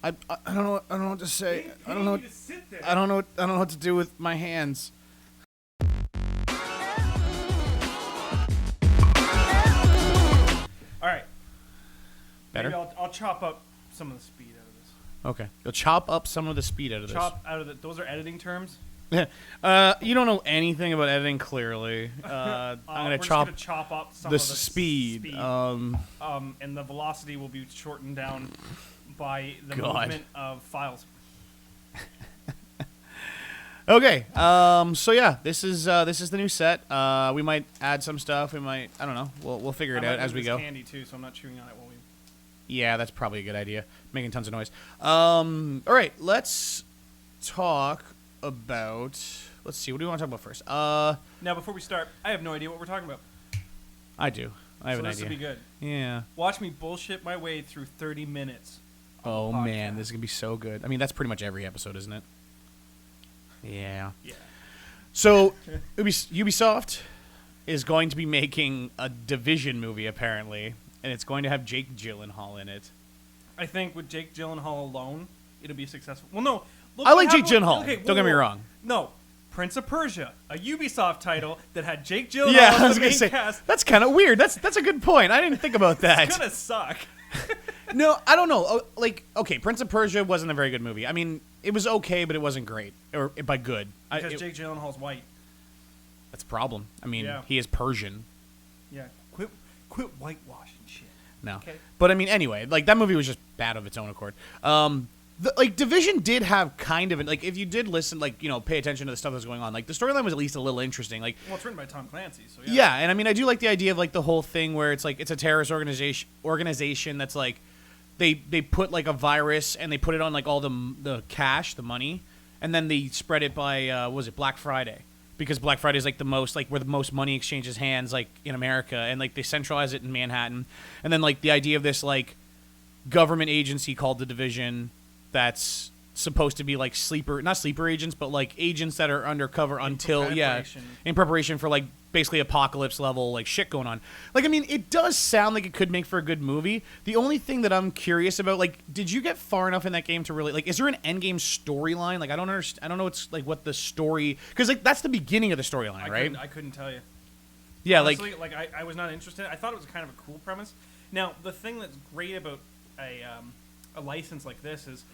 I don't know. I don't know what to say. I don't know. You to sit there. I don't know. I don't know what to do with my hands. All right. Better. Maybe I'll chop up some of the speed out of this. Okay. You'll chop up some of the speed out of this. Chop out of the. Those are editing terms. You don't know anything about editing, clearly. I'm gonna chop up some the of the speed. and the velocity will be shortened down by the movement of files. Okay. So yeah, this is the new set. We might add some stuff. We might. I don't know. We'll figure it out as we go. Candy too, so I'm not chewing on it while we. Yeah, that's probably a good idea. Making tons of noise. All right. Let's talk about. Let's see. What do we want to talk about first? Now, before we start, I have no idea what we're talking about. I do. I have an idea. So this will be good. Yeah. Watch me bullshit my way through 30 minutes. Oh man, this is gonna be so good. I mean, that's pretty much every episode, isn't it? Yeah. Yeah. So, Ubisoft is going to be making a Division movie, apparently, and it's going to have Jake Gyllenhaal in it. I think with Jake Gyllenhaal alone, it'll be successful. Well, no. Look, I like Jake Gyllenhaal. Okay, don't get me wrong. No. Prince of Persia, a Ubisoft title that had Jake Gyllenhaal as the main cast. That's kind of weird. That's a good point. I didn't think about that. It's gonna suck. No, I don't know. Okay, Prince of Persia wasn't a very good movie. I mean, it was okay, but it wasn't great. Or by good. Because Jake Gyllenhaal's white. That's a problem. I mean, he is Persian. Yeah, quit whitewashing shit. No. Okay. But I mean, anyway, that movie was just bad of its own accord. Division did have kind of if you did listen, pay attention to the stuff that's going on. The storyline was at least a little interesting. Well, it's written by Tom Clancy, so yeah. Yeah, and I mean, I do like the idea of the whole thing where it's it's a terrorist organization that's they put a virus and they put it on all the cash, the money, and then they spread it by Black Friday, because Black Friday is the most where the most money exchanges hands in America, and they centralize it in Manhattan, and then the idea of this government agency called the Division that's supposed to be not sleeper agents, but agents that are undercover in preparation for basically apocalypse level shit going on. I mean, it does sound like it could make for a good movie. The only thing that I'm curious about, did you get far enough in that game to really is there an end game storyline? I don't understand. I don't know what's what the story, because that's the beginning of the storyline, right? I couldn't tell you. Yeah, honestly, I was not interested. I thought it was kind of a cool premise. Now, the thing that's great about a license like this is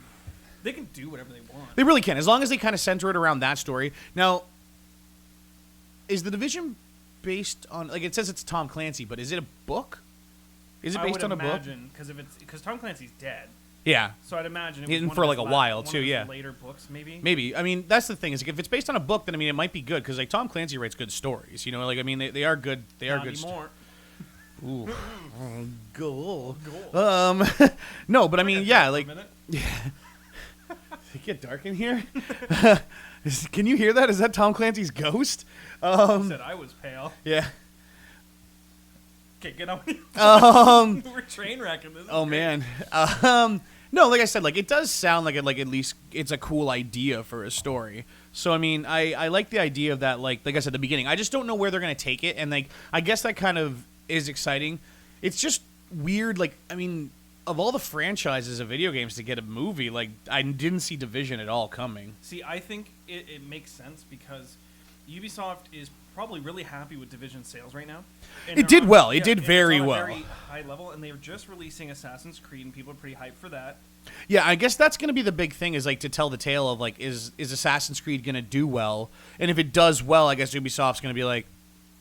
they can do whatever they want. They really can, as long as they kind of center it around that story. Now, is the Division based on it says it's Tom Clancy, but is it a book? Is it based on a book? I would imagine, because Tom Clancy's dead. Yeah. So I'd imagine it was for a while too. Yeah. Later books, maybe. Maybe. I mean, that's the thing is if it's based on a book, then I mean it might be good, because Tom Clancy writes good stories. You know, I mean they are good. They are Not good. Anymore. Ooh. Goal. No, but I mean, yeah, yeah. Does it get dark in here? Can you hear that? Is that Tom Clancy's ghost? Said I was pale. Yeah. Okay, get on. We're train wrecking this. Oh man. No, like I said, it does sound like at least it's a cool idea for a story. So I mean, I like the idea of that. Like I said at the beginning, I just don't know where they're gonna take it, and I guess that kind of is exciting. It's just weird. I mean, of all the franchises of video games to get a movie, I didn't see Division at all coming. See, I think it makes sense because Ubisoft is probably really happy with Division sales right now. It did well. It did very well. Very high level, and they're just releasing Assassin's Creed, and people are pretty hyped for that. Yeah, I guess that's going to be the big thing, is to tell the tale of is Assassin's Creed going to do well, and if it does well, I guess Ubisoft's going to be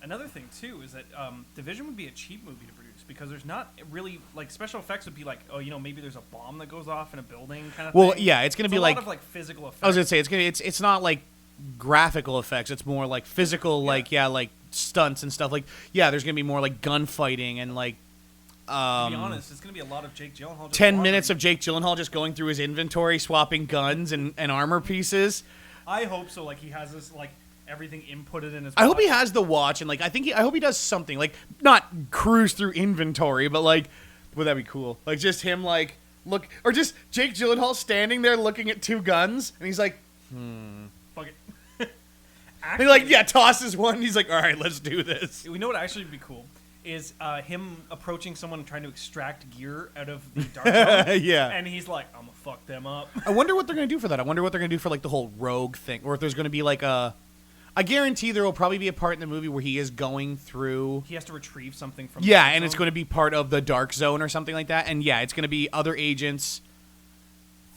Another thing too is that Division would be a cheap movie to produce, because there's not really special effects would be maybe there's a bomb that goes off in a building kind of thing. Well, yeah, it's going to be a lot of physical effects. I was going to say it's not graphical effects. It's more physical, stunts and stuff. There's going to be more gunfighting and to be honest, it's going to be a lot of Jake Gyllenhaal. 10 minutes of Jake Gyllenhaal just going through his inventory, swapping guns and armor pieces. I hope so. He has this everything inputted in his watch. I hope he has the watch, and I hope he does something not cruise through inventory, but would that be cool? Just him look, or just Jake Gyllenhaal standing there looking at two guns, and he's fuck it. Actually, he tosses one. And he's all right, let's do this. You know what actually would be cool is him approaching someone and trying to extract gear out of the dark zone. Yeah. And he's like, I'm gonna fuck them up. I wonder what they're going to do for that. I wonder what they're going to do for, like, the whole rogue thing. Or if there's going to be, like, I guarantee there will probably be a part in the movie where he is going through... He has to retrieve something from Yeah, the and it's zone. going to be part of the dark zone or something like that. And, yeah, it's going to be other agents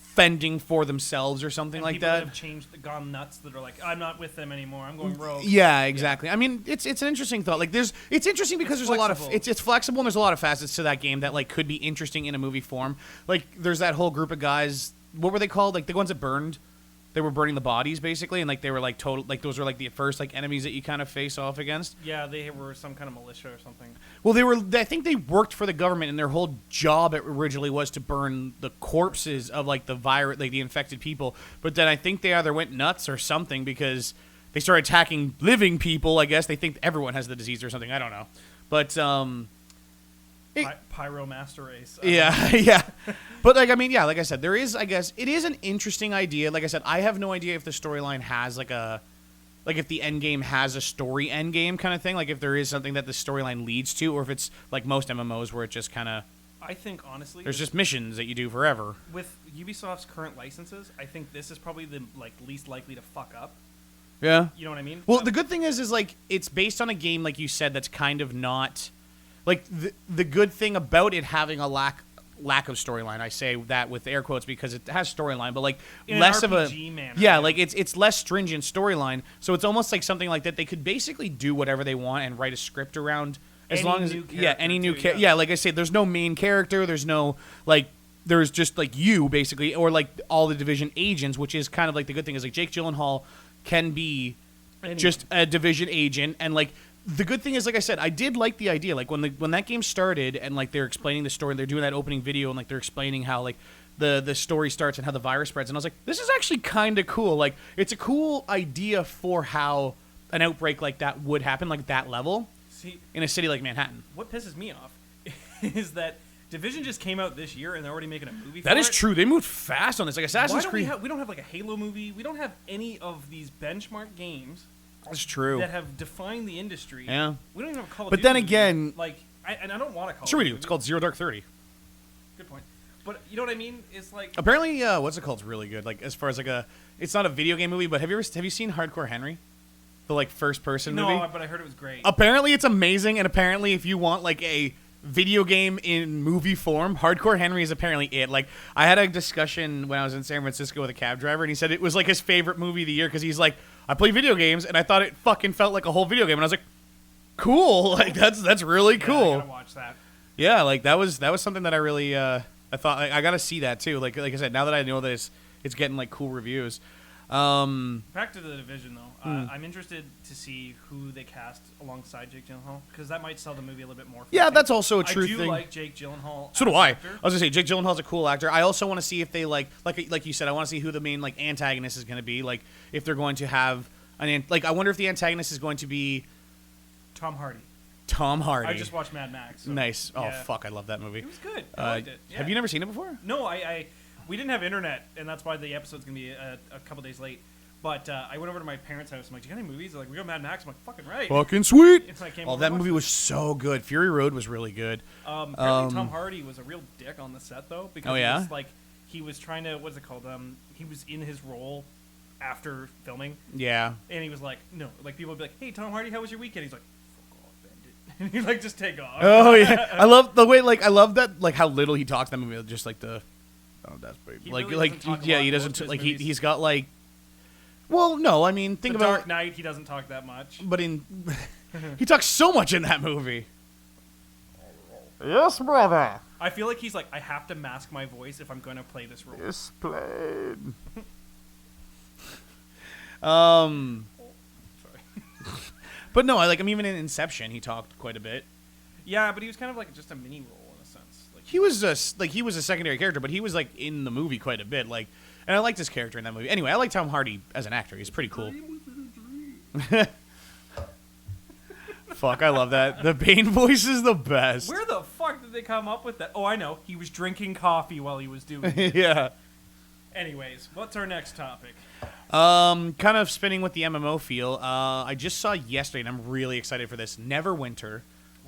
fending for themselves or something And like people that. have changed, gone nuts, that are like, I'm not with them anymore. I'm going rogue. Yeah, exactly. I mean, it's an interesting thought. Like, it's interesting because there's a lot of flexible. it's flexible and there's a lot of facets to that game that like could be interesting in a movie form. Like, there's that whole group of guys. What were they called? Like the ones that burned. They were burning the bodies basically, and like they were like total. Like those were like the first like enemies that you kind of face off against. Yeah, they were some kind of militia or something. Well, they were. I think they worked for the government, and their whole job originally was to burn the corpses of like the virus, like the infected people. But then I think they either went nuts or something because they started attacking living people. I guess they think everyone has the disease or something. I don't know, but Pyro Master Race. yeah, yeah. But like, I mean, yeah, like I said, there is. I guess it is an interesting idea. Like I said, I have no idea if the storyline has like if the end game has a story end game kind of thing. Like if there is something that the storyline leads to, or if it's like most MMOs where it just kind of. I think honestly, There's just missions that you do forever. with Ubisoft's current licenses, I think this is probably the like least likely to fuck up. Yeah. You know what I mean? Well, the good thing is like it's based on a game like you said that's kind of not like the good thing about it having a lack of storyline. I say that with air quotes because it has storyline, but like In less an of a RPG manner, yeah, yeah. like it's less stringent storyline. So it's almost like something like that they could basically do whatever they want and write a script around as Any long as new any new character, too, yeah, like I say, there's no main character, there's no like. There's just like you basically, or like all the Division agents, which is kind of like the good thing is like Jake Gyllenhaal can be just a Division agent, and like the good thing is, like I said, I did like the idea. Like when that game started, and like they're explaining the story, they're doing that opening video, and like they're explaining how like the story starts and how the virus spreads, and I was like, this is actually kind of cool. Like it's a cool idea for how an outbreak like that would happen, like that level See, in a city like Manhattan. what pisses me off is that Division just came out this year and they're already making a movie. That for is it. true. They moved fast on this. Like Assassin's Why don't Creed. we don't have like a Halo movie? We don't have any of these benchmark games That's true. that have defined the industry. Yeah. We don't even have a Call of But Duty then movie. again- like, and I don't want to call. Sure it we a do. It's movie. called Zero Dark 30. Good point. But you know what I mean? It's like Apparently, what's it called? It's really good. Like as far as like it's not a video game movie, but have you seen Hardcore Henry, the like first person movie? no, but I heard it was great. Apparently, it's amazing, and apparently, if you want like a video game in movie form, Hardcore Henry is apparently it. Like I had a discussion when I was in San Francisco with a cab driver, and he said it was like his favorite movie of the year because he's like, I play video games, and I thought it fucking felt like a whole video game, and I was like, cool, like that's really Yeah, cool. I gotta watch that. Yeah, like that was something that I really I thought I gotta see that too. Like I said, now that I know that it's getting like cool reviews. Back to the Division though, I'm interested to see who they cast alongside Jake Gyllenhaal because that might sell the movie a little bit more. For Yeah, me. that's also a true I do thing. like Jake Gyllenhaal. So do as I. an actor. I was gonna say Jake Gyllenhaal's a cool actor. I also want to see if they like you said. I want to see who the main like antagonist is going to be. Like if they're going to have like I wonder if the antagonist is going to be Tom Hardy. Tom Hardy. I just watched Mad Max. So, Nice. Oh yeah. fuck, I love that movie. It was good. I liked it. Yeah. Have you never seen it before? No, we didn't have internet, and that's why the episode's gonna be a couple days late. But I went over to my parents' house. I'm like, "Do you got any movies?" They're like, "We got Mad Max." I'm like, "Fucking right." Fucking sweet. And so I came Oh, over that and watched movie it. was so good. Fury Road was really good. Apparently Tom Hardy was a real dick on the set though, because Oh, yeah? he was, like he was trying to what's it called? He was in his role after filming, Yeah. and he was like, "No," like people would be like, "Hey, Tom Hardy, how was your weekend?" He's like, "Fuck off, Bandit," and he'd like just take off. Oh yeah. I love the way I love that like how little he talks in that movie. Just like the that's baby. He Like really doesn't talk a yeah, lot he in doesn't most of his like movies. he's got like. Well, no, I mean think The about Dark Knight, he doesn't talk that much. But he talks so much in that movie. Yes, brother. I feel like he's like, I have to mask my voice if I'm going to play this role. Yes, played. Sorry. But no, I'm even in Inception. He talked quite a bit. Yeah, but he was kind of like just a mini role in a sense. Like He was a secondary character, but he was like in the movie quite a bit. And I liked his character in that movie. Anyway, I like Tom Hardy as an actor. He's pretty cool. Fuck, I love that. The Bane voice is the best. where the fuck did they come up with that? Oh, I know. He was drinking coffee while he was doing it. Yeah. Anyways, what's our next topic? Kind of spinning with the MMO feel. I just saw yesterday, and I'm really excited for this. Neverwinter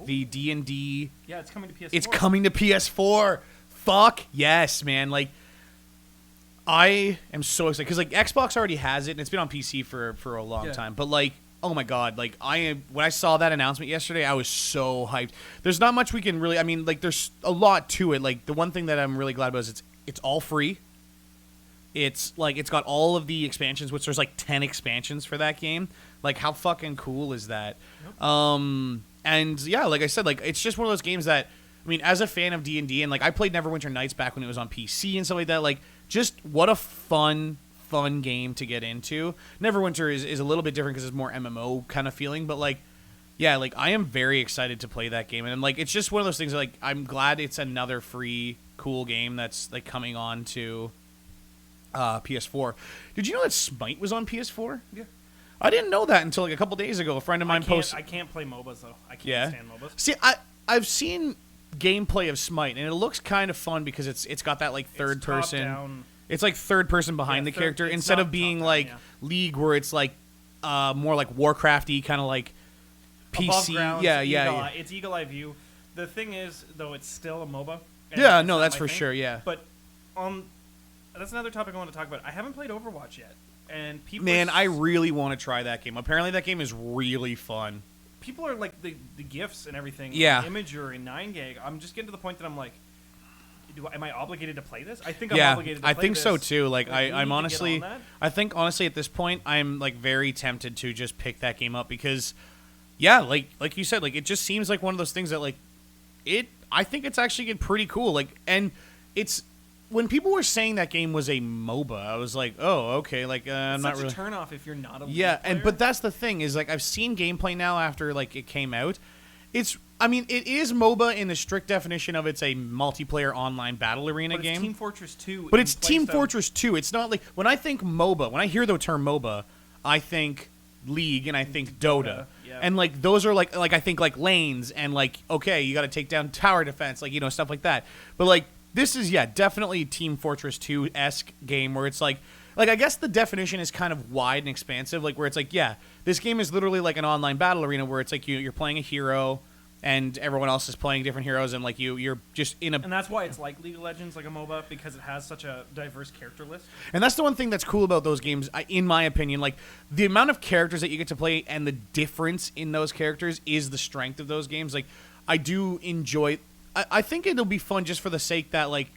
the D&D. Yeah, it's coming to PS4. It's coming to PS4. Fuck yes, man. Like, I am so excited because like Xbox already has it and it's been on PC for a long time. But like, oh my god, like when I saw that announcement yesterday, I was so hyped. There's not much we can really. I mean, like there's a lot to it. Like the one thing that I'm really glad about is it's all free. It's like it's got all of the expansions, which there's like 10 expansions for that game. Like how fucking cool is that? Yep. And yeah, like I said, like it's just one of those games that I mean, as a fan of D&D and like I played Neverwinter Nights back when it was on PC and stuff like that. Like just what a fun game to get into. Neverwinter is a little bit different because it's more MMO kind of feeling, but like yeah, like I am very excited to play that game, and like it's just one of those things that, like I'm glad it's another free cool game that's like coming on to PS4. Did you know that Smite was on PS4? Yeah. I didn't know that until like a couple days ago. A friend of mine posted. I can't play MOBAs though. I can't stand MOBAs. See, I've seen gameplay of Smite, and it looks kind of fun because it's got that like third person. Top-down. It's like third person behind the character instead of being like League, where it's like more like Warcrafty kind of like PC. Above ground, yeah. It's eagle eye view. The thing is, though, it's still a MOBA. Yeah, no, that's for sure. Yeah, but that's another topic I want to talk about. I haven't played Overwatch yet, and people. Man, I really want to try that game. Apparently, that game is really fun. People are like the GIFs and everything. Yeah. Imagery, 9 gig. I'm just getting to the point that I'm like, am I obligated to play this? I think I'm obligated to play this. I think so too. Like I'm honestly, I think honestly at this point I'm like very tempted to just pick that game up because, yeah, like you said, like it just seems like one of those things that like I think it's actually getting pretty cool. Like, and it's when people were saying that game was a MOBA, I was like, oh, okay, like I'm not really. It's such a turn off if you're not a player. But that's the thing is like I've seen gameplay now after like it came out. I mean, it is MOBA in the strict definition of it's a multiplayer online battle arena game. It's Team Fortress 2. But it's Team Fortress 2. It's not like when I think MOBA, when I hear the term MOBA, I think League and I think Dota. Yeah. And like those are like I think like lanes and like okay, you got to take down tower defense, like stuff like that. But like this is definitely Team Fortress 2-esque game where it's like I guess the definition is kind of wide and expansive, like where it's like this game is literally like an online battle arena where it's like you're playing a hero and everyone else is playing different heroes, and like you're just in a. And that's why it's like League of Legends, like a MOBA, because it has such a diverse character list. And that's the one thing that's cool about those games, in my opinion. Like the amount of characters that you get to play and the difference in those characters is the strength of those games. Like I do enjoy. I think it'll be fun just for the sake that like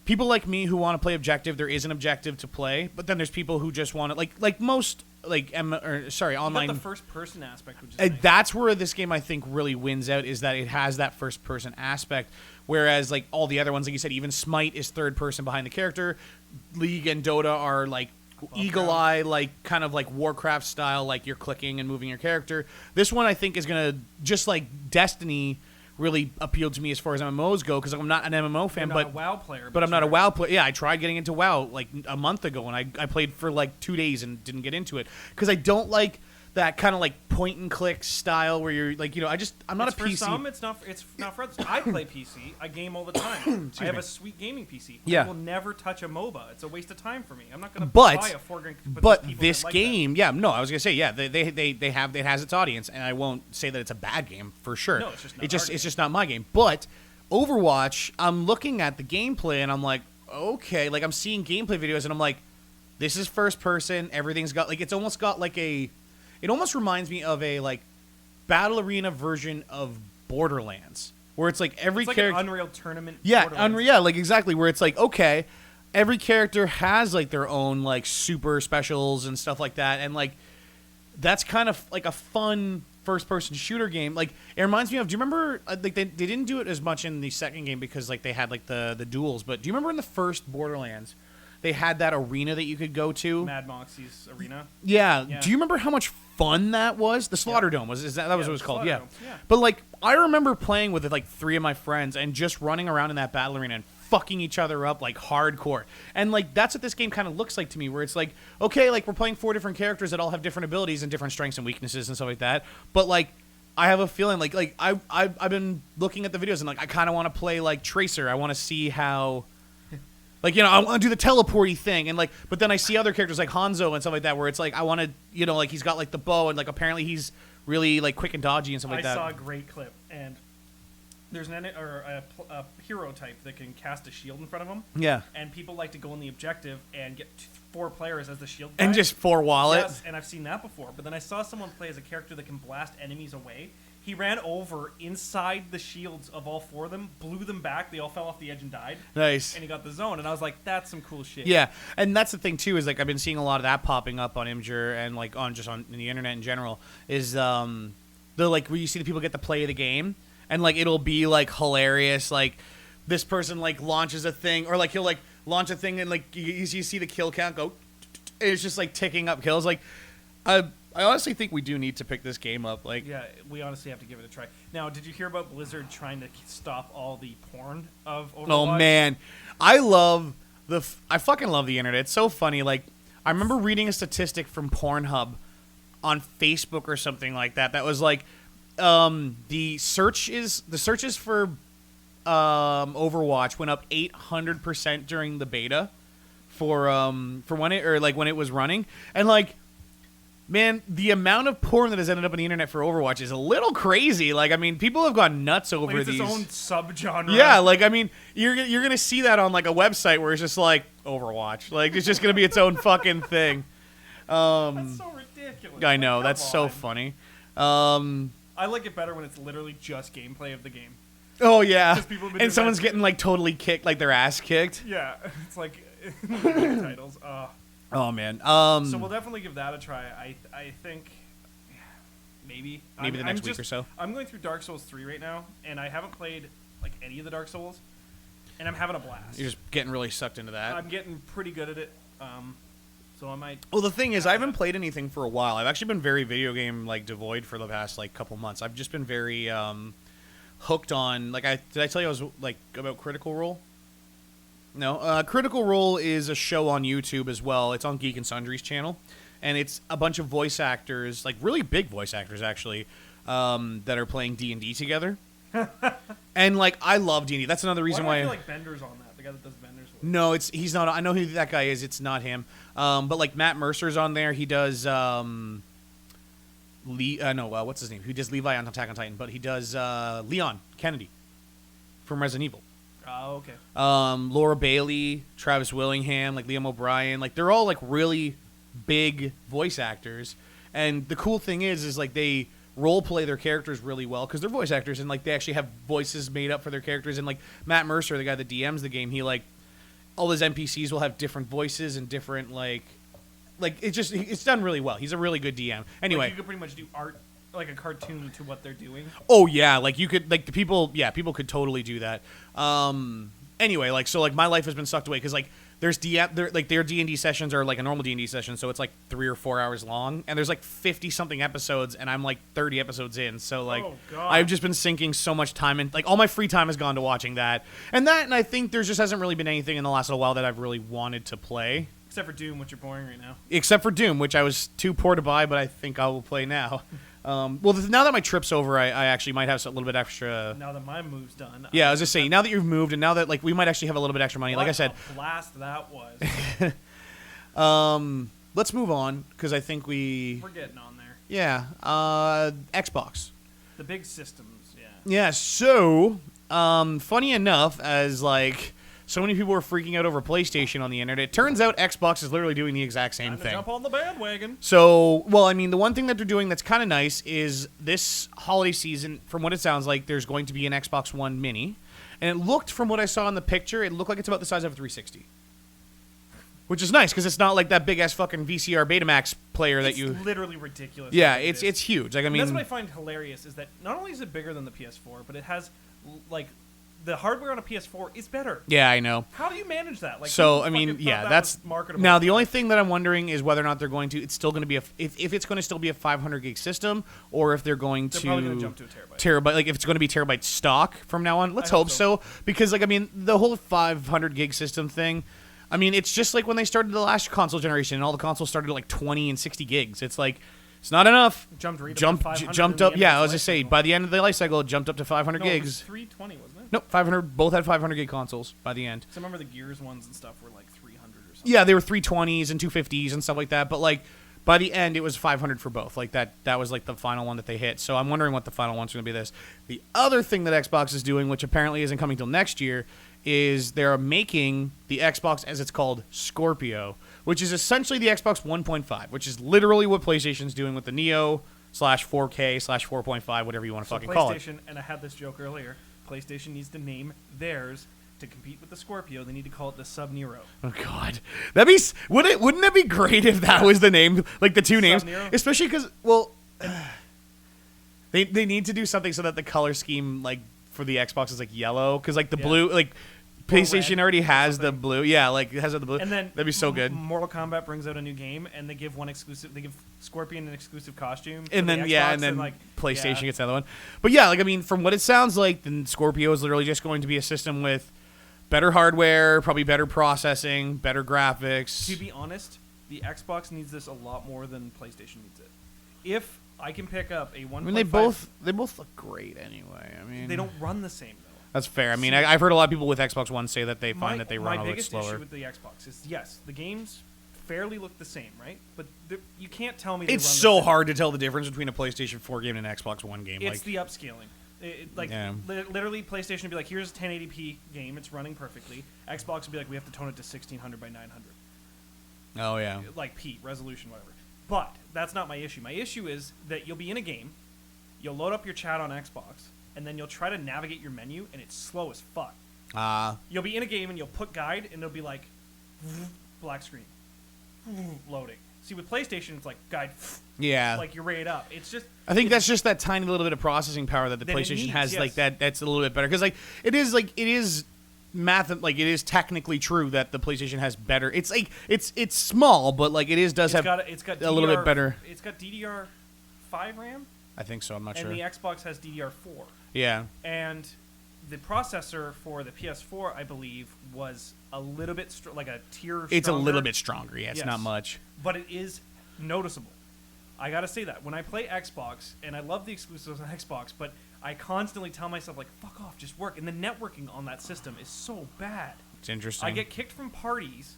people like me who want to play objective. There is an objective to play, but then there's people who just want to like most. Online. You got the first-person aspect, which is nice. That's where this game I think really wins out is that it has that first-person aspect, whereas like all the other ones, like you said, even Smite is third-person behind the character. League and Dota are like eagle eye, like kind of like Warcraft style, like you're clicking and moving your character. This one I think is gonna just like Destiny really appealed to me as far as MMOs go because I'm not an MMO fan, but a WoW player. But I'm not a WoW player. Yeah, I tried getting into WoW like a month ago, and I played for like 2 days and didn't get into it because I don't like that kind of like point and click style where you're like I'm not a PC. For some, it's not for others. I play PC. I game all the time. I have a sweet gaming PC. Yeah. I will never touch a MOBA. It's a waste of time for me. I'm not going to buy a $4 But this game, I was gonna say, they have it has its audience, and I won't say that it's a bad game for sure. No, it's just not it's just not my game. But Overwatch, I'm looking at the gameplay and I'm like, okay, like I'm seeing gameplay videos and I'm like, this is first person. Everything's got like it's almost got like a. It almost reminds me of a like battle arena version of Borderlands, where it's like every character. An Unreal Tournament. Yeah, Unreal, like exactly, where it's like okay, every character has like their own like super specials and stuff like that, and like that's kind of like a fun first-person shooter game. Like it reminds me of. Do you remember? Like they didn't do it as much in the second game because like they had like the duels, but do you remember in the first Borderlands? They had that arena that you could go to. Mad Moxie's arena. Yeah. Do you remember how much fun that was? The Slaughter Dome that was what it was called. Yeah. But like I remember playing with like 3 of my friends and just running around in that battle arena and fucking each other up like hardcore. And like that's what this game kind of looks like to me, where it's like okay, like we're playing 4 different characters that all have different abilities and different strengths and weaknesses and stuff like that. But like I have a feeling like I've been looking at the videos and like I kind of want to play like Tracer. I want to see how. Like, I want to do the teleporty thing, and like, but then I see other characters like Hanzo and stuff like that, where it's like I want to, like he's got like the bow, and like apparently he's really like quick and dodgy and stuff like I that. saw a great clip, and there's a hero type that can cast a shield in front of him. Yeah. And people like to go in the objective and get 4 players as the shield guy. And just 4 wallet. Yes, and I've seen that before. But then I saw someone play as a character that can blast enemies away. He ran over inside the shields of all 4 of them, blew them back. They all fell off the edge and died. Nice. And he got the zone. And I was like, that's some cool shit. Yeah, and that's the thing too is like I've been seeing a lot of that popping up on Imgur and like on the internet in general is the like where you see the people get to play the game and like it'll be like hilarious like this person like launches a thing or like he'll like launch a thing and like you see the kill count go and it's just like ticking up kills like I honestly think we do need to pick this game up like Yeah, we honestly have to give it a try. Now, did you hear about Blizzard trying to stop all the porn of Overwatch? Oh man, I fucking love the internet. It's so funny. Like I remember reading a statistic from Pornhub on Facebook or something like that. That was like the searches for Overwatch went up 800% during the beta for when it was running and like. Man, the amount of porn that has ended up on the internet for Overwatch is a little crazy. Like, I mean, people have gone nuts over like it's these. its own subgenre. Yeah, like I mean, you're gonna see that on like a website where it's just like Overwatch. Like, it's just gonna be its own fucking thing. That's so ridiculous. I know, Like, that's come so on. funny. I like it better when it's literally just gameplay of the game. Oh yeah, 'Cause people have been and doing someone's that- getting like totally kicked, like their ass kicked. Yeah, it's like titles. Oh man. So we'll definitely give that a try. I think maybe the next week or so. I'm going through Dark Souls 3 right now, and I haven't played like any of the Dark Souls, and I'm having a blast. You're just getting really sucked into that. I'm getting pretty good at it. So I might. Well, the thing is, I haven't played anything for a while. I've actually been very video game like devoid for the past like couple months. I've just been very hooked on like did I tell you I was like about Critical Role? No, Critical Role is a show on YouTube as well. It's on Geek and Sundry's channel, and it's a bunch of voice actors, like really big voice actors actually, that are playing D&D together. And like I love D&D. That's another reason why why. do I feel like Bender's on that? The guy that does Bender's voice. No, he's not. I know who that guy is. It's not him. But like Matt Mercer's on there. He does what's his name? Who does Levi on Attack on Titan? But he does Leon Kennedy from Resident Evil. Oh, okay. Laura Bailey, Travis Willingham, like Liam O'Brien, like they're all like really big voice actors. And the cool thing is like they role play their characters really well because they're voice actors and like they actually have voices made up for their characters. And like Matt Mercer, the guy that DMs the game, he like all his NPCs will have different voices and different like it's done really well. He's a really good DM. Anyway, like you could pretty much do art like a cartoon to what they're doing. Oh yeah, like you could like the people could totally do that. Anyway, like so like my life has been sucked away because like their D&D sessions are like a normal D&D session, so it's like 3 or 4 hours long, and there's like 50 something episodes, and I'm like 30 episodes in, so like I've just been sinking so much time in, like all my free time has gone to watching that, and I think there just hasn't really been anything in the last little while that I've really wanted to play. Except for Doom, which you're boring right now. Except for Doom, which I was too poor to buy, but I think I will play now. Well, now that my trip's over, I actually might have a little bit extra. Now that my move's done. Yeah, I was just saying, now that you've moved, and now that like we might actually have a little bit extra money. Like I said, a blast that was. Let's move on because I think we're getting on there. Yeah, Xbox. The big systems, yeah. Yeah. So, funny enough, as like so many people were freaking out over PlayStation on the internet, it turns out Xbox is literally doing the exact same Time to thing. jump on the bandwagon. So, well, I mean, the one thing that they're doing that's kind of nice is this holiday season, from what it sounds like, there's going to be an Xbox One Mini. And it looked, from what I saw in the picture, it looked like it's about the size of a 360. Which is nice, because it's not like that big-ass fucking VCR Betamax player that you... It's literally ridiculous. Yeah, it's huge. Like, I mean... That's what I find hilarious, is that not only is it bigger than the PS4, but it has, like... The hardware on a PS4 is better. Yeah, I know. How do you manage that? Like, so, I mean, yeah, that's marketable. Now, the only thing that I'm wondering is whether or not they're going to. It's still going to be if it's going to still be a 500 gig system, or if they're going to. They're probably going to jump to a terabyte. Terabyte, like if it's going to be terabyte stock from now on. Let's hope so, because like I mean, the whole 500 gig system thing. I mean, it's just like when they started the last console generation, and all the consoles started at like 20 and 60 gigs. It's like. It's not enough. Jumped up. Yeah, I was just saying. By the end of the life cycle, it jumped up to 500 gigs. It was 320, wasn't it? Nope, 500. Both had 500 gig consoles by the end. So I remember the Gears ones and stuff were like 300 or something. Yeah, they were 320s and 250s and stuff like that. But like by the end, it was 500 for both. Like that was like the final one that they hit. So I'm wondering what the final one's going to be. This. The other thing that Xbox is doing, which apparently isn't coming till next year, is they're making the Xbox, as it's called, Scorpio, which is essentially the Xbox 1.5, which is literally what PlayStation's doing with the Neo /4K/4.5, whatever you want to fucking call it. PlayStation, and I had this joke earlier, PlayStation needs to name theirs to compete with the Scorpio. They need to call it the Sub-Nero. Oh God, wouldn't that be great if that was the name, like the two names, Sub-Nero? especially because they need to do something so that the color scheme like for the Xbox is like yellow, because like the blue like. PlayStation already has the blue. Yeah, like it has the blue. And then that'd be so good. Mortal Kombat brings out a new game, and they give They give Scorpion an exclusive costume. And then Xbox, and then like, PlayStation gets another one. But yeah, like I mean, from what it sounds like, then Scorpio is literally just going to be a system with better hardware, probably better processing, better graphics. To be honest, the Xbox needs this a lot more than PlayStation needs it. If I can pick up a 1.5, I mean, they both look great anyway. I mean, they don't run the same though. That's fair. I mean, I've heard a lot of people with Xbox One say that they find that they run a little bit slower. My biggest issue with the Xbox is, yes, the games fairly look the same, right? But you can't tell me it's so hard to tell the difference between a PlayStation 4 game and an Xbox One game. It's the upscaling. Literally, PlayStation would be like, here's a 1080p game. It's running perfectly. Xbox would be like, we have to tone it to 1600 by 900. Oh, yeah. Like P, resolution, whatever. But that's not my issue. My issue is that you'll be in a game, you'll load up your chat on Xbox, and then you'll try to navigate your menu, and it's slow as fuck. You'll be in a game, and you'll put guide, and it'll be like, black screen, loading. See, with PlayStation, it's like guide, like you're right up. It's just. I think that's just that tiny little bit of processing power that the PlayStation has. Yes. Like that, that's a little bit better because it is math. Like it is technically true that the PlayStation has better. It's like it's small, but like it's got a little bit better. It's got DDR5 RAM. I think so. I'm not sure. And the Xbox has DDR4. Yeah. And the processor for the PS4, I believe, was a little bit like a tier stronger. It's a little bit stronger. Yeah, it's not much. But it is noticeable. I got to say that. When I play Xbox, and I love the exclusives on Xbox, but I constantly tell myself, like, fuck off, just work. And the networking on that system is so bad. It's interesting. I get kicked from parties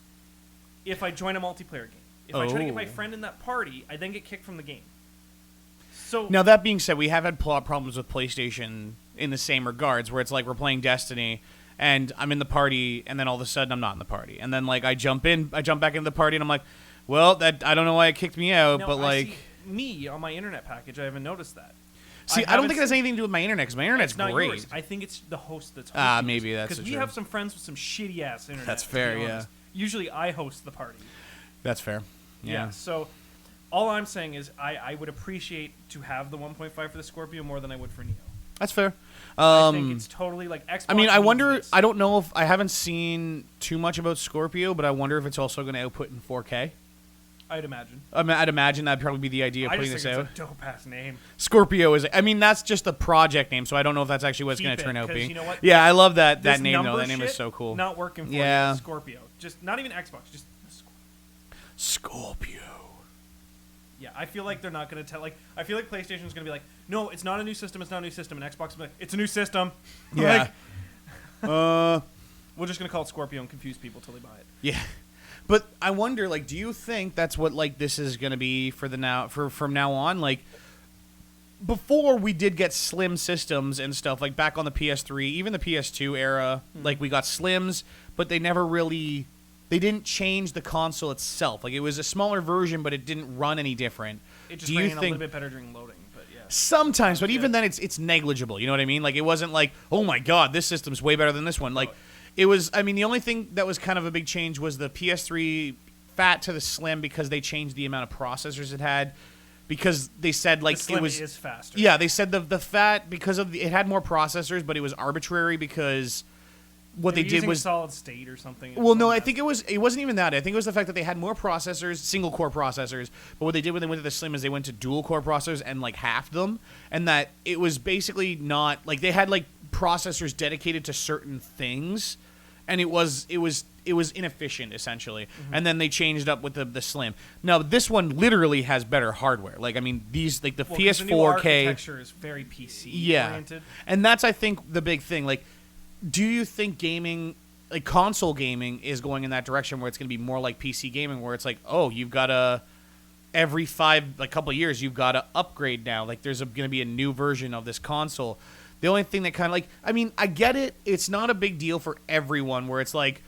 if I join a multiplayer game. If I try to get my friend in that party, I then get kicked from the game. So now, that being said, we have had problems with PlayStation in the same regards, where it's like we're playing Destiny, and I'm in the party, and then all of a sudden I'm not in the party, and then like I jump back into the party, and I'm like, well, that I don't know why it kicked me out, but like me on my internet package, I haven't noticed that. See, I don't think it has anything to do with my internet, because my internet's not great. Yours. I think it's the host that's hosting. Maybe that's because we have some friends with some shitty ass internet. That's fair, yeah. Usually I host the party. That's fair. Yeah. So all I'm saying is I would appreciate to have the 1.5 for the Scorpio more than I would for Neo. That's fair. I think it's totally like Xbox. I mean, I wonder. I don't know if I haven't seen too much about Scorpio, but I wonder if it's also going to output in 4K. I'd imagine. I'd imagine that'd probably be the idea of putting this out. It's a dope ass name. Scorpio is. I mean, that's just a project name, so I don't know if that's actually what it's going to turn out being. You know what? Yeah, I love that name though. That name is so cool. Not working for you, Scorpio. Just not even Xbox. Just Scorpio. Yeah, I feel like they're not going to tell. Like, I feel like PlayStation's going to be like, no, it's not a new system. It's not a new system. And Xbox will be like, it's a new system. Yeah. We're just going to call it Scorpio and confuse people till they buy it. Yeah. But I wonder, like, do you think that's what like this is going to be for from now on? Like, before we did get slim systems and stuff, like back on the PS3, even the PS2 era, like we got slims, but they never really. They didn't change the console itself. Like, it was a smaller version, but it didn't run any different. It just ran a little bit better during loading, but yeah. Sometimes, but even then, it's negligible. You know what I mean? Like, it wasn't like, oh my god, this system's way better than this one. Like, it was. I mean, the only thing that was kind of a big change was the PS3 fat to the slim, because they changed the amount of processors it had. Because they said like the slim it was is faster. Yeah, they said the fat because of it had more processors, but it was arbitrary because. What they did was solid state or something. Well, no, I think it wasn't even that. I think it was the fact that they had more processors, single core processors. But what they did when they went to the Slim is they went to dual core processors and like halved them, and that it was basically not like they had like processors dedicated to certain things, and it was inefficient essentially. Mm-hmm. And then they changed up with the Slim. Now this one literally has better hardware. Like I mean these like the PS4K the new architecture is very PC oriented. And that's I think the big thing like. Do you think gaming, like console gaming, is going in that direction where it's going to be more like PC gaming, where it's like, oh, you've got a every couple of years you've got to upgrade now. Like there's going to be a new version of this console. The only thing that kind of like, I mean, I get it. It's not a big deal for everyone where it's like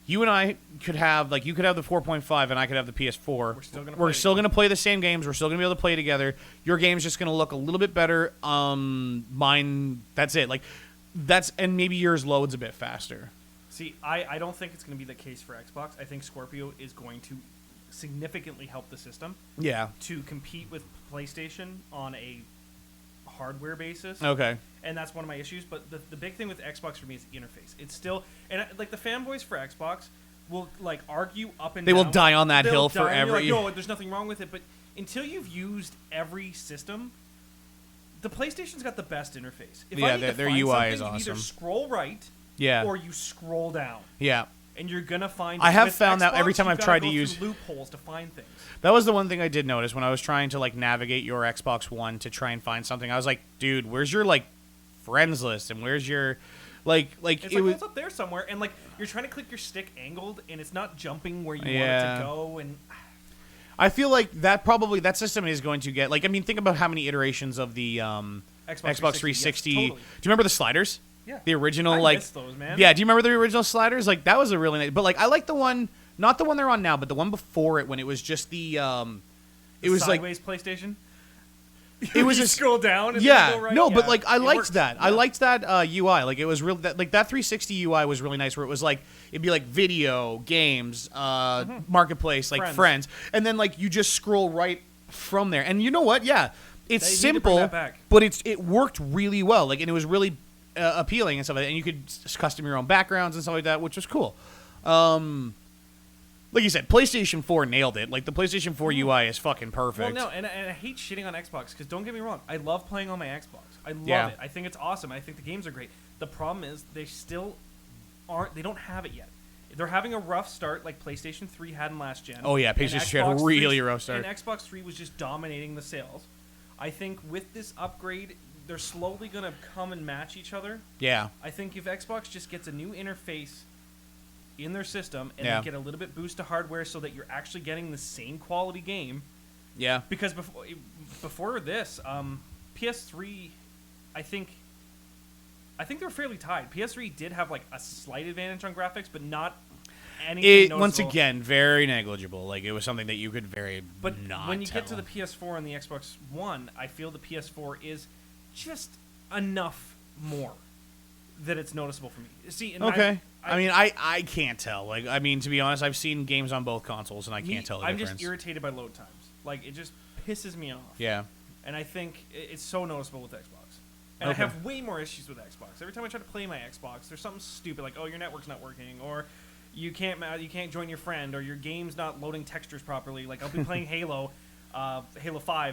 you and I could have, like you could have the 4.5 and I could have the PS4. We're still going to play the same games. We're still going to be able to play together. Your game's just going to look a little bit better. Mine, that's it. Like and maybe yours loads a bit faster. See, I don't think it's going to be the case for Xbox. I think Scorpio is going to significantly help the system. Yeah. To compete with PlayStation on a hardware basis. Okay. And that's one of my issues. But the big thing with Xbox for me is the interface. It's still, and like the fanboys for Xbox will like argue up and down. They will die on that hill forever. Like, no, there's nothing wrong with it. But until you've used every system, the PlayStation's got the best interface. If I need to their find UI something, is awesome. You either scroll right, or you scroll down. Yeah. And you're gonna find. I have found Xbox, that every time I've tried to use loopholes to find things. That was the one thing I did notice when I was trying to like navigate your Xbox One to try and find something. I was like, dude, where's your like friends list and where's your like it's up there somewhere, and like you're trying to click your stick angled and it's not jumping where you want it to go. And I feel like that system is going to get like, I mean, think about how many iterations of the Xbox 360. Yes, totally. Do you remember the sliders? Yeah. The original I like miss those, man. Yeah, do you remember the original sliders? Like that was a really nice, but like I like the one, not the one they're on now, but the one before it when it was just the it was sideways PlayStation. It was you just scroll down and yeah, then go right. no, yeah, but like I liked works. that. Yeah. I liked that UI. Like it was real. That 360 UI was really nice. Where it was like it'd be like video, games, marketplace, like friends, and then like you just scroll right from there. And you know what? Yeah, it's simple, but it worked really well. Like and it was really appealing and stuff like that. And you could custom your own backgrounds and stuff like that, which was cool. Like you said, PlayStation 4 nailed it. Like the PlayStation 4 UI is fucking perfect. Well, no, and I hate shitting on Xbox because don't get me wrong, I love playing on my Xbox. I love it. I think it's awesome. I think the games are great. The problem is they still aren't. They don't have it yet. They're having a rough start, like PlayStation 3 had in last gen. Oh yeah, PlayStation 3 had a really rough start. And Xbox 3 was just dominating the sales. I think with this upgrade, they're slowly going to come and match each other. Yeah. I think if Xbox just gets a new interface in their system and they get a little bit boost to hardware so that you're actually getting the same quality game. Yeah. Because before this, PS3, I think they're fairly tied. PS3 did have like a slight advantage on graphics, but not anything noticeable. Once again, very negligible. Like it was something that you could But not when you tell. get to the PS4 and the Xbox One, I feel the PS4 is just enough more that it's noticeable for me. See, and okay. I mean, I can't tell. Like, I mean, to be honest, I've seen games on both consoles, and I can't tell the difference. I'm just irritated by load times. Like, it just pisses me off. Yeah. And I think it's so noticeable with Xbox. And I have way more issues with Xbox. Every time I try to play my Xbox, there's something stupid like, oh, your network's not working, or you can't join your friend, or your game's not loading textures properly. Like, I'll be playing Halo 5,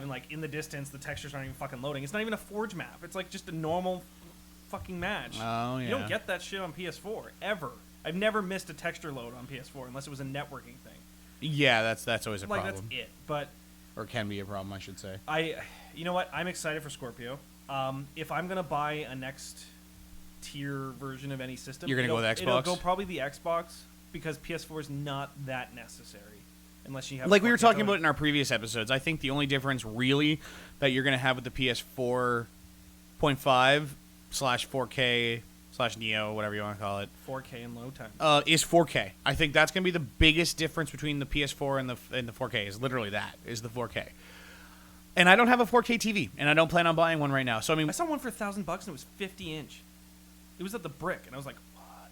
and like in the distance, the textures aren't even fucking loading. It's not even a Forge map. It's like just a normal fucking match. Oh, yeah. You don't get that shit on PS4 ever. I've never missed a texture load on PS4 unless it was a networking thing. Yeah, that's always a problem. That's it. But or can be a problem, I should say. You know what? I'm excited for Scorpio. If I'm gonna buy a next tier version of any system, you're gonna go with Xbox. It'll go probably the Xbox because PS4 is not that necessary unless you have. Like we were talking about in our previous episodes, I think the only difference really that you're gonna have with the PS4.5/4K/Neo, whatever you want to call it, 4K and low time, is 4K. I think that's going to be the biggest difference between the PS4 and the 4K. Is literally that is the 4K. And I don't have a 4K TV, and I don't plan on buying one right now. So I mean, I saw one for $1,000 and it was 50-inch. It was at the Brick, and I was like, what?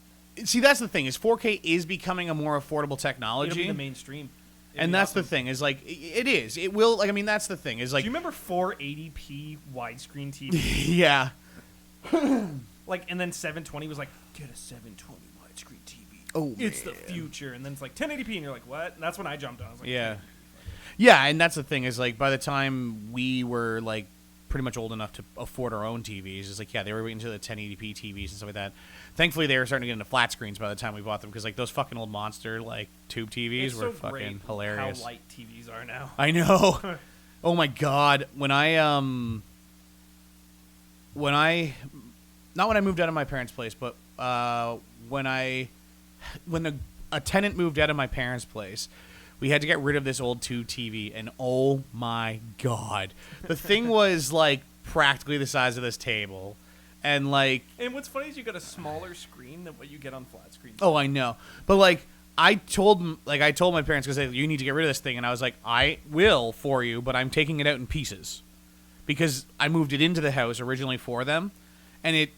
See, that's the thing is 4K is becoming a more affordable technology. It'll be the mainstream. And that's the thing is like it is. It will. Like I mean, that's the thing is like. Do you remember 480p widescreen TV? Yeah. Like, and then 720 was like, get a 720 widescreen TV. Oh, it's the future. And then it's like 1080p, and you're like, what? And that's when I jumped on. I was like, yeah, yeah. And that's the thing is like by the time we were like pretty much old enough to afford our own TVs, it's like yeah, they were waiting until the 1080p TVs and stuff like that. Thankfully, they were starting to get into flat screens by the time we bought them because like those fucking old monster like tube TVs were fucking hilarious. How light TVs are now. I know. Oh my god, when I not when I moved out of my parents' place, but when a tenant moved out of my parents' place, we had to get rid of this old tube TV, and oh my god, the thing was like practically the size of this table, and like. And what's funny is you got a smaller screen than what you get on flat screens. Oh, I know, but like I told my parents because you need to get rid of this thing, and I was like, I will for you, but I'm taking it out in pieces because I moved it into the house originally for them, and it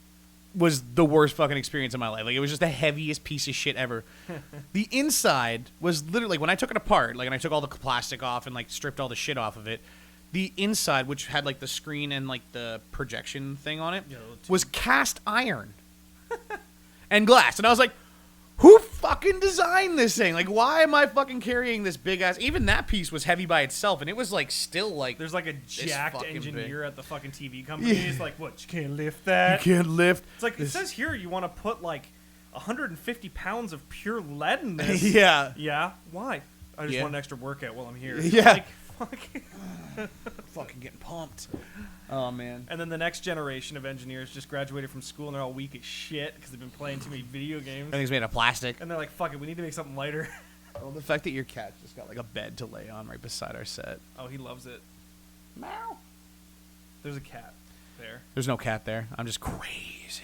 was the worst fucking experience of my life. Like, it was just the heaviest piece of shit ever. The inside was literally, like, when I took it apart, like, and I took all the plastic off and, like, stripped all the shit off of it, the inside, which had, like, the screen and, like, the projection thing on it, was cast iron and glass. And I was like, who fucking designed this thing? Like, why am I fucking carrying this big-ass... Even that piece was heavy by itself, and it was, like, still, like... There's, like, a jacked engineer big. at the fucking TV company. Yeah. He's like, what, you can't lift that? You can't lift... It's like, it says here you want to put, like, 150 pounds of pure lead in this. Yeah. Yeah? Why? I just want an extra workout while I'm here. Yeah. Like, fuck. Fucking getting pumped. Oh, man. And then the next generation of engineers just graduated from school, and they're all weak as shit because they've been playing too many video games. Everything's made of plastic. And they're like, fuck it, we need to make something lighter. Well, the fact that your cat just got, like, a bed to lay on right beside our set. Oh, he loves it. Meow. There's a cat there. There's no cat there. I'm just crazy.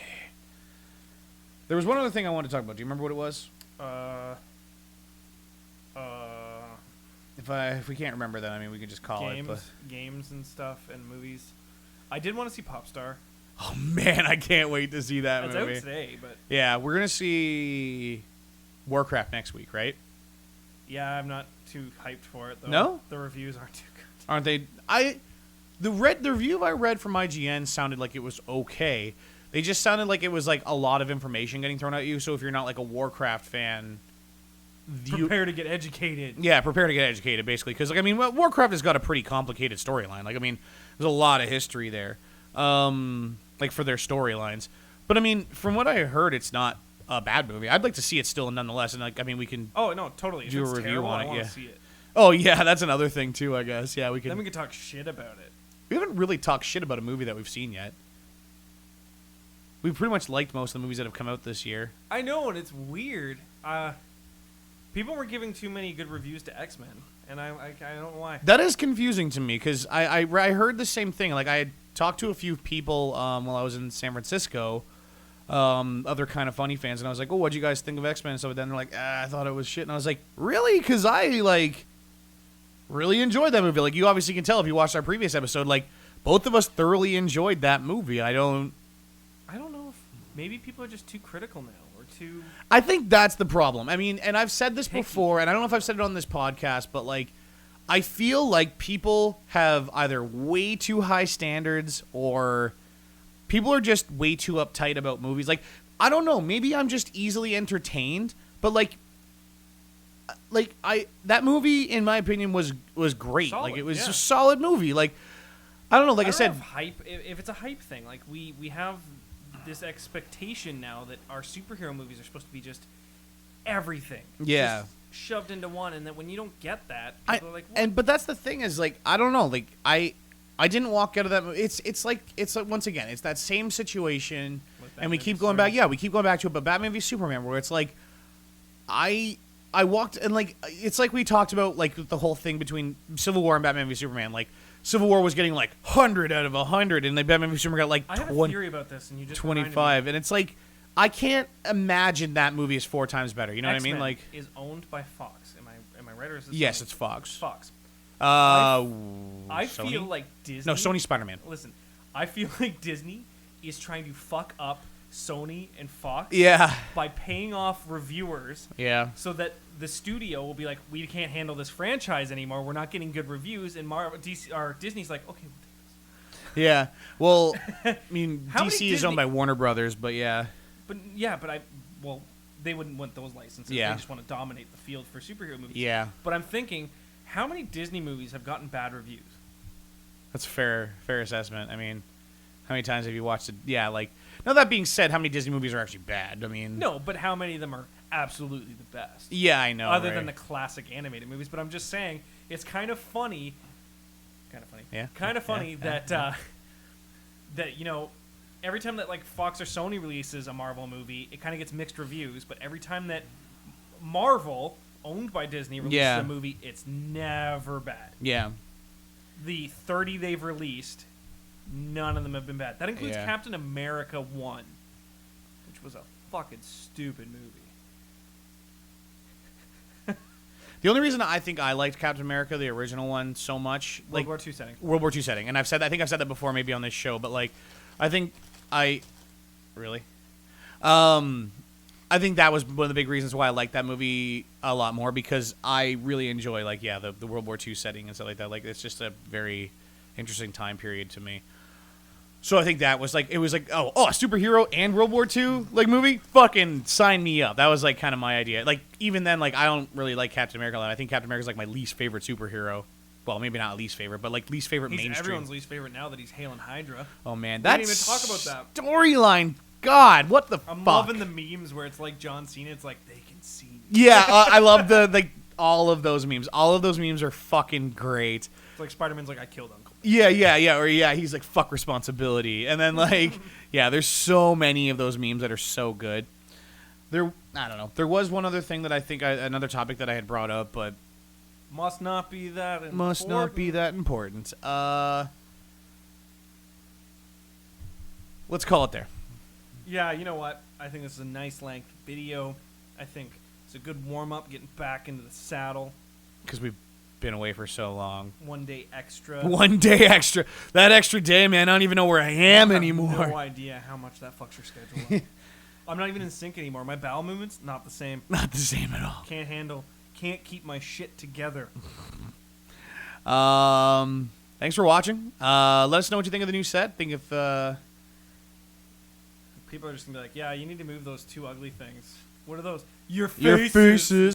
There was one other thing I wanted to talk about. Do you remember what it was? If we can't remember that, I mean, we can just call it. But... Games and stuff and movies. I did want to see Popstar. Oh, man, I can't wait to see that movie. It's out today, but... Yeah, we're going to see Warcraft next week, right? Yeah, I'm not too hyped for it, though. No? The reviews aren't too good. Aren't they? The review I read from IGN sounded like it was okay. They just sounded like it was, like, a lot of information getting thrown at you, so if you're not, like, a Warcraft fan... Prepare to get educated. Yeah, prepare to get educated, basically. Because, like, I mean, Warcraft has got a pretty complicated storyline. Like, I mean, there's a lot of history there, like, for their storylines. But, I mean, from what I heard, it's not a bad movie. I'd like to see it still nonetheless. And, like, I mean, we can Oh, no, totally. do if a it's review terrible, on I it. want Yeah. to see it. Oh, yeah, that's another thing, too, I guess. Yeah, we can. Then we can talk shit about it. We haven't really talked shit about a movie that we've seen yet. We've pretty much liked most of the movies that have come out this year. I know, and it's weird. People were giving too many good reviews to X-Men, and I don't know why. That is confusing to me, because I heard the same thing. Like, I had talked to a few people while I was in San Francisco, other kind of funny fans, and I was like, oh, what'd you guys think of X-Men? So then they're like, I thought it was shit. And I was like, really? Because I, like, really enjoyed that movie. Like, you obviously can tell if you watched our previous episode, like, both of us thoroughly enjoyed that movie. I don't know if maybe people are just too critical now. I think that's the problem. I mean, and I've said this before, and I don't know if I've said it on this podcast, but, like, I feel like people have either way too high standards or people are just way too uptight about movies. Like, I don't know. Maybe I'm just easily entertained, but, like that movie, in my opinion, was great. Solid, like, it was a solid movie. Like, I don't know. Like I said, hype. If it's a hype thing, like we have this expectation now that our superhero movies are supposed to be just everything. Yeah. Just shoved into one, and that when you don't get that, people are like, what? But that's the thing is, like, I don't know. Like, I didn't walk out of that movie. It's like once again, it's that same situation, and we keep going back. Yeah, we keep going back to it. But Batman v Superman, where it's like, I walked, and, like, it's like we talked about, like, the whole thing between Civil War and Batman v Superman. Like, Civil War was getting, like, 100 out of 100, and, like, Batman v Superman got, like, I have a theory about this, and you just 25. And it's like, I can't imagine that movie is 4 times better. You know X-Men what I mean? Like, is owned by Fox. Am I right, or is this yes, Sony? it's Fox. Fox. I feel like Disney... No, Sony Spider-Man. Listen, I feel like Disney is trying to fuck up Sony and Fox by paying off reviewers so that the studio will be like, we can't handle this franchise anymore. We're not getting good reviews. And Disney's like, okay. Yeah. Well, I mean, How DC is owned by Warner Brothers, but yeah. But they wouldn't want those licenses. Yeah. They just want to dominate the field for superhero movies. Yeah. But I'm thinking, how many Disney movies have gotten bad reviews? That's a fair assessment. I mean, how many times have you watched it? Yeah, like, now that being said, how many Disney movies are actually bad? I mean... No, but how many of them are absolutely the best? Yeah, I know, Other than the classic animated movies. But I'm just saying, it's kind of funny... Yeah. Kind of funny that, that, you know, every time that, like, Fox or Sony releases a Marvel movie, it kind of gets mixed reviews. But every time that Marvel owned by Disney releases a movie, it's never bad. Yeah. The 30 they've released, none of them have been bad. That includes Captain America 1, which was a fucking stupid movie. The only reason I think I liked Captain America, the original one, so much, World War II setting. World War II setting, and I think I've said that before, maybe on this show, but like, I think really, I think that was one of the big reasons why I liked that movie a lot more, because I really enjoy the World War II setting and stuff like that. Like, it's just a very interesting time period to me. So I think that was like, it was like, a superhero and World War II like movie, fucking sign me up. That was like kind of my idea. Like, even then, like, I don't really like Captain America a lot. I think Captain America is like my least favorite superhero. Well, maybe not least favorite, but like least favorite mainstream. Everyone's least favorite now that he's hailing Hydra. Oh man, we didn't even talk about that storyline. God, what the fuck? I'm loving the memes where it's like John Cena. It's like, they can see me. Yeah, I love all of those memes. All of those memes are fucking great. It's like Spider-Man's like, I killed Uncle. Yeah, or he's like, fuck responsibility. And then like, there's so many of those memes that are so good. I don't know. There was one other thing that I think, another topic that I had brought up, but must not be that important. Must not be that important. Let's call it there. Yeah, you know what? I think this is a nice length video. I think it's a good warm-up, getting back into the saddle. Because we've been away for so long. 1 day extra. 1 day extra. That extra day, man, I don't even know where I am anymore. I have no idea how much that fucks your schedule up. I'm not even in sync anymore. My bowel movements, not the same. Not the same at all. Can't keep my shit together. Thanks for watching. Let us know what you think of the new set. Think if people are just gonna be like, yeah, you need to move those two ugly things. What are those? Your faces.